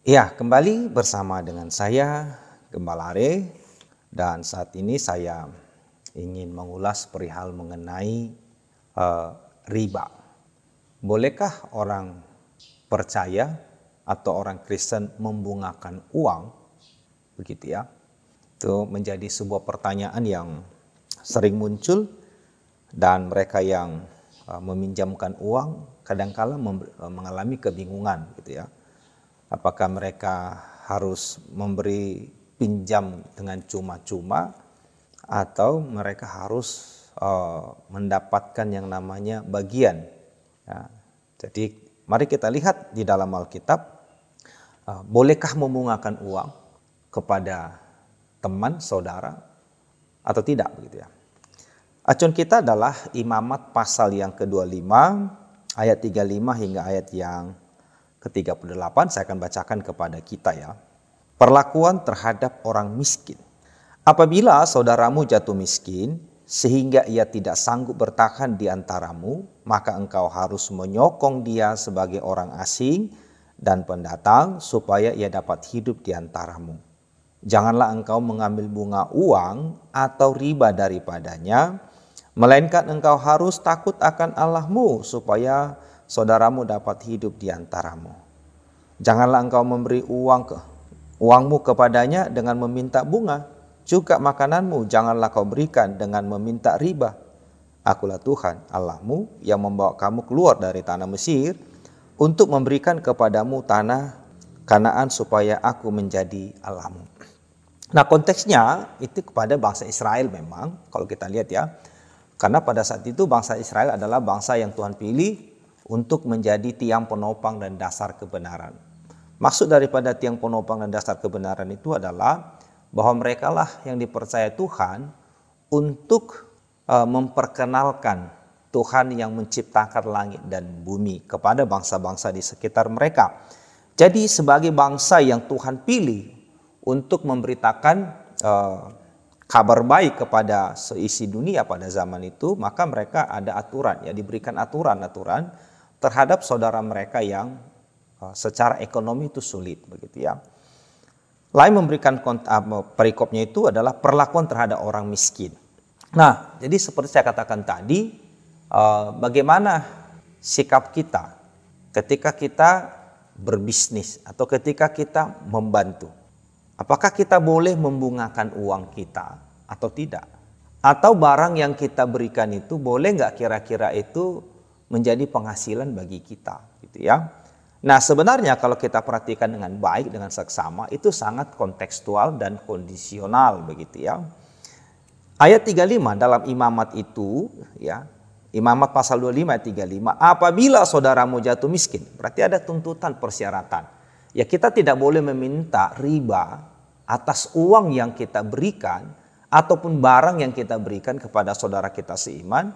Ya, kembali bersama dengan saya, Gembala Are, dan saat ini saya ingin mengulas perihal mengenai eh, riba. Bolehkah orang percaya atau orang Kristen membungakan uang? Begitu ya. Itu menjadi sebuah pertanyaan yang sering muncul dan mereka yang meminjamkan uang kadangkala mengalami kebingungan gitu ya. Apakah mereka harus memberi pinjam dengan cuma-cuma atau mereka harus mendapatkan yang namanya bagian. Ya, jadi mari kita lihat di dalam Alkitab, bolehkah membungakan uang kepada teman, saudara atau tidak begitu ya. Acuan kita adalah Imamat pasal yang ke-25 ayat 35 hingga ayat yang ke-38. Saya akan bacakan kepada kita ya. Perlakuan terhadap orang miskin. Apabila saudaramu jatuh miskin sehingga ia tidak sanggup bertahan di antaramu, maka engkau harus menyokong dia sebagai orang asing dan pendatang supaya ia dapat hidup di antaramu. Janganlah engkau mengambil bunga uang atau riba daripadanya, melainkan engkau harus takut akan Allahmu supaya saudaramu dapat hidup di antaramu. Janganlah engkau memberi uangmu kepadanya dengan meminta bunga. Juga makananmu janganlah kau berikan dengan meminta riba. Akulah Tuhan Allahmu yang membawa kamu keluar dari tanah Mesir untuk memberikan kepadamu tanah Kanaan supaya aku menjadi Allahmu. Nah, konteksnya itu kepada bangsa Israel memang kalau kita lihat ya. Karena pada saat itu bangsa Israel adalah bangsa yang Tuhan pilih untuk menjadi tiang penopang dan dasar kebenaran. Maksud daripada tiang penopang dan dasar kebenaran itu adalah bahwa mereka lah yang dipercaya Tuhan untuk memperkenalkan Tuhan yang menciptakan langit dan bumi kepada bangsa-bangsa di sekitar mereka. Jadi sebagai bangsa yang Tuhan pilih untuk memberitakan kabar baik kepada seisi dunia pada zaman itu, maka mereka ada aturan ya, diberikan aturan-aturan terhadap saudara mereka yang secara ekonomi itu sulit begitu ya. Lain memberikan perikopnya itu adalah perlakuan terhadap orang miskin. Nah, jadi seperti saya katakan tadi, bagaimana sikap kita ketika kita berbisnis atau ketika kita membantu. Apakah kita boleh membungakan uang kita atau tidak? Atau barang yang kita berikan itu boleh nggak kira-kira itu menjadi penghasilan bagi kita gitu ya. Nah, sebenarnya kalau kita perhatikan dengan baik, dengan seksama, itu sangat kontekstual dan kondisional begitu ya. Ayat 35 dalam Imamat itu ya, Imamat pasal 25 ayat 35, apabila saudaramu jatuh miskin, berarti ada tuntutan persyaratan. Ya, kita tidak boleh meminta riba atas uang yang kita berikan ataupun barang yang kita berikan kepada saudara kita seiman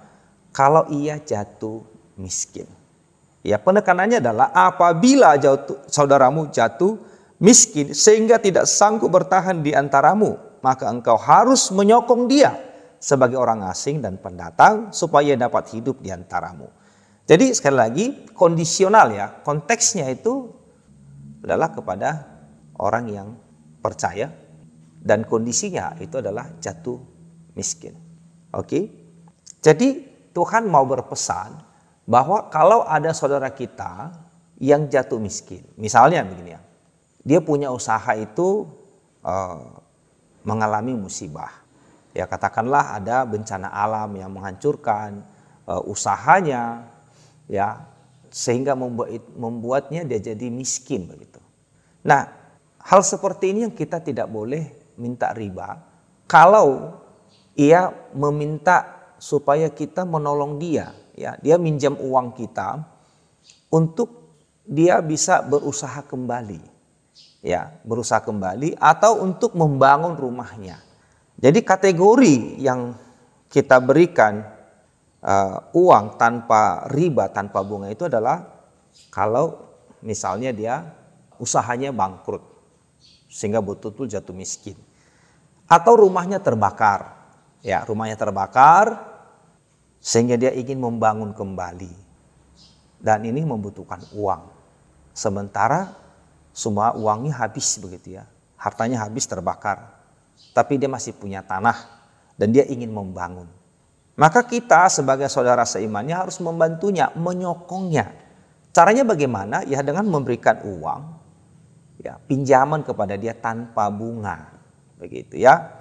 kalau ia jatuh miskin. Ya, penekanannya adalah apabila saudaramu jatuh miskin sehingga tidak sanggup bertahan di antaramu, maka engkau harus menyokong dia sebagai orang asing dan pendatang supaya dapat hidup di antaramu. Jadi sekali lagi kondisional ya, konteksnya itu adalah kepada orang yang percaya dan kondisinya itu adalah jatuh miskin. Oke? Jadi Tuhan mau berpesan bahwa kalau ada saudara kita yang jatuh miskin, misalnya begini ya, dia punya usaha itu mengalami musibah. Ya, katakanlah ada bencana alam yang menghancurkan usahanya, ya, sehingga membuatnya dia jadi miskin begitu. Nah, hal seperti ini yang kita tidak boleh minta riba kalau ia meminta supaya kita menolong dia. Ya, dia minjam uang kita untuk dia bisa berusaha kembali. Ya, berusaha kembali atau untuk membangun rumahnya. Jadi kategori yang kita berikan uang tanpa riba, tanpa bunga itu adalah kalau misalnya dia usahanya bangkrut sehingga betul-betul jatuh miskin. Atau rumahnya terbakar. Ya, rumahnya terbakar sehingga dia ingin membangun kembali. Dan ini membutuhkan uang. Sementara semua uangnya habis begitu ya. Hartanya habis terbakar. Tapi dia masih punya tanah dan dia ingin membangun. Maka kita sebagai saudara seimannya harus membantunya, menyokongnya. Caranya bagaimana? Ya dengan memberikan uang, ya pinjaman kepada dia tanpa bunga, begitu ya.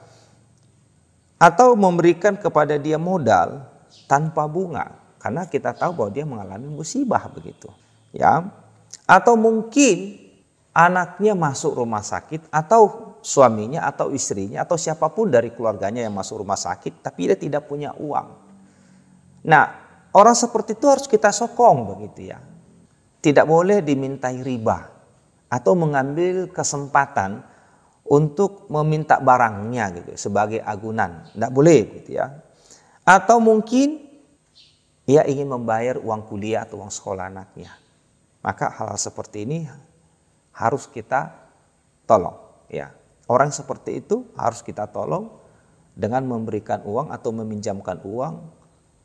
Atau memberikan kepada dia modal tanpa bunga, karena kita tahu bahwa dia mengalami musibah begitu, ya. Atau mungkin anaknya masuk rumah sakit atau suaminya atau istrinya atau siapapun dari keluarganya yang masuk rumah sakit tapi dia tidak punya uang. Nah, orang seperti itu harus kita sokong begitu ya. Tidak boleh dimintai riba atau mengambil kesempatan untuk meminta barangnya gitu sebagai agunan. Tidak boleh gitu ya. Atau mungkin dia ingin membayar uang kuliah atau uang sekolah anaknya. Maka hal seperti ini harus kita tolong ya. Orang seperti itu harus kita tolong dengan memberikan uang atau meminjamkan uang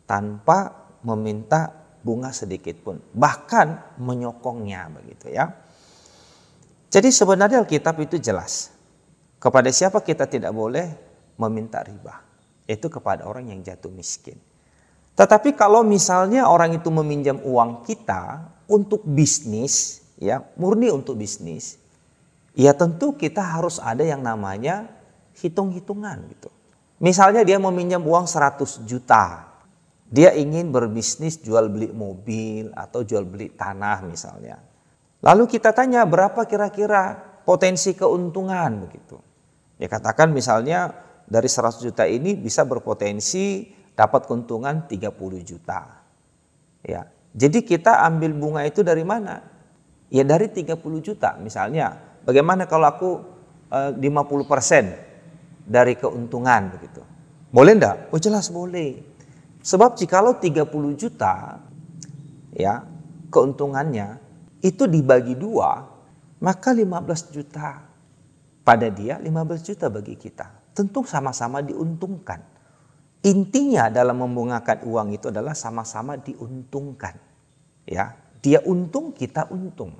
tanpa meminta bunga sedikit pun, bahkan menyokongnya begitu ya. Jadi sebenarnya Alkitab itu jelas. Kepada siapa kita tidak boleh meminta riba? Itu kepada orang yang jatuh miskin. Tetapi kalau misalnya orang itu meminjam uang kita untuk bisnis, ya murni untuk bisnis, ya tentu kita harus ada yang namanya hitung-hitungan gitu. Misalnya dia meminjam uang 100 juta. Dia ingin berbisnis jual beli mobil atau jual beli tanah misalnya. Lalu kita tanya berapa kira-kira potensi keuntungan begitu. Ya katakan misalnya dari 100 juta ini bisa berpotensi dapat keuntungan 30 juta. Ya. Jadi kita ambil bunga itu dari mana? Ya dari 30 juta misalnya. Bagaimana kalau aku 50% dari keuntungan begitu? Boleh enggak? Oh jelas boleh. Sebab jikalau 30 juta ya keuntungannya itu dibagi 2, maka 15 juta pada dia, 15 juta bagi kita. Tentu sama-sama diuntungkan. Intinya dalam membungakan uang itu adalah sama-sama diuntungkan. Ya, dia untung, kita untung.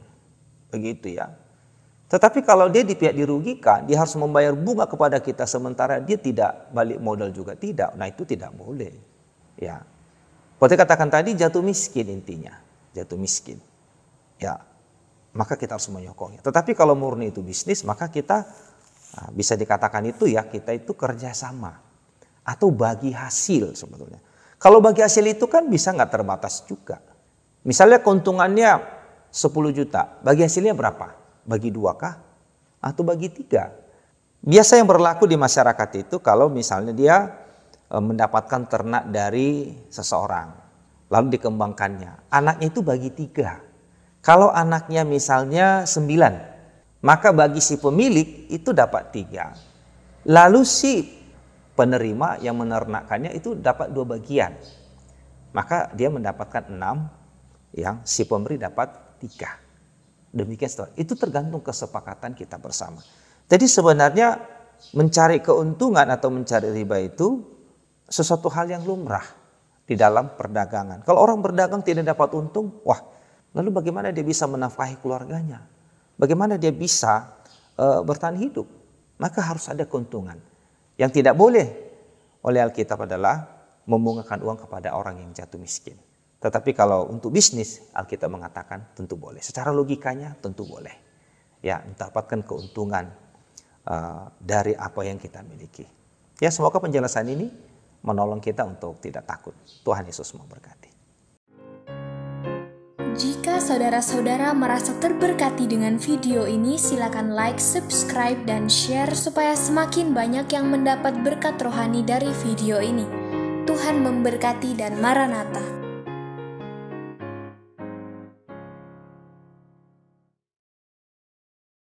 Begitu ya. Tetapi kalau dia di pihak dirugikan, dia harus membayar bunga kepada kita sementara dia tidak balik modal juga tidak. Nah, itu tidak boleh. Ya. Seperti katakan tadi jatuh miskin intinya, jatuh miskin. Ya. Maka kita harus menyokongnya. Tetapi kalau murni itu bisnis, maka kita bisa dikatakan itu ya kita itu kerjasama atau bagi hasil sebetulnya. Kalau bagi hasil itu kan bisa nggak terbatas juga. Misalnya keuntungannya 10 juta, bagi hasilnya berapa? Bagi 2 kah? Atau bagi 3? Biasa yang berlaku di masyarakat itu kalau misalnya dia mendapatkan ternak dari seseorang, lalu dikembangkannya. Anaknya itu bagi 3. Kalau anaknya misalnya 9, maka bagi si pemilik itu dapat 3. Lalu si penerima yang menernakkannya itu dapat 2 bagian. Maka dia mendapatkan 6, yang si pemberi dapat 3. Demikian seterusnya. Itu tergantung kesepakatan kita bersama. Jadi sebenarnya mencari keuntungan atau mencari riba itu sesuatu hal yang lumrah di dalam perdagangan. Kalau orang berdagang tidak dapat untung, wah, lalu bagaimana dia bisa menafkahi keluarganya? Bagaimana dia bisa bertahan hidup? Maka harus ada keuntungan. Yang tidak boleh oleh Alkitab adalah membungakan uang kepada orang yang jatuh miskin. Tetapi kalau untuk bisnis, Alkitab mengatakan tentu boleh. Secara logikanya tentu boleh. Ya, mendapatkan keuntungan dari apa yang kita miliki. Ya, semoga penjelasan ini menolong kita untuk tidak takut. Tuhan Yesus memberkati. Jika saudara-saudara merasa terberkati dengan video ini, silakan like, subscribe, dan share supaya semakin banyak yang mendapat berkat rohani dari video ini. Tuhan memberkati dan Maranatha.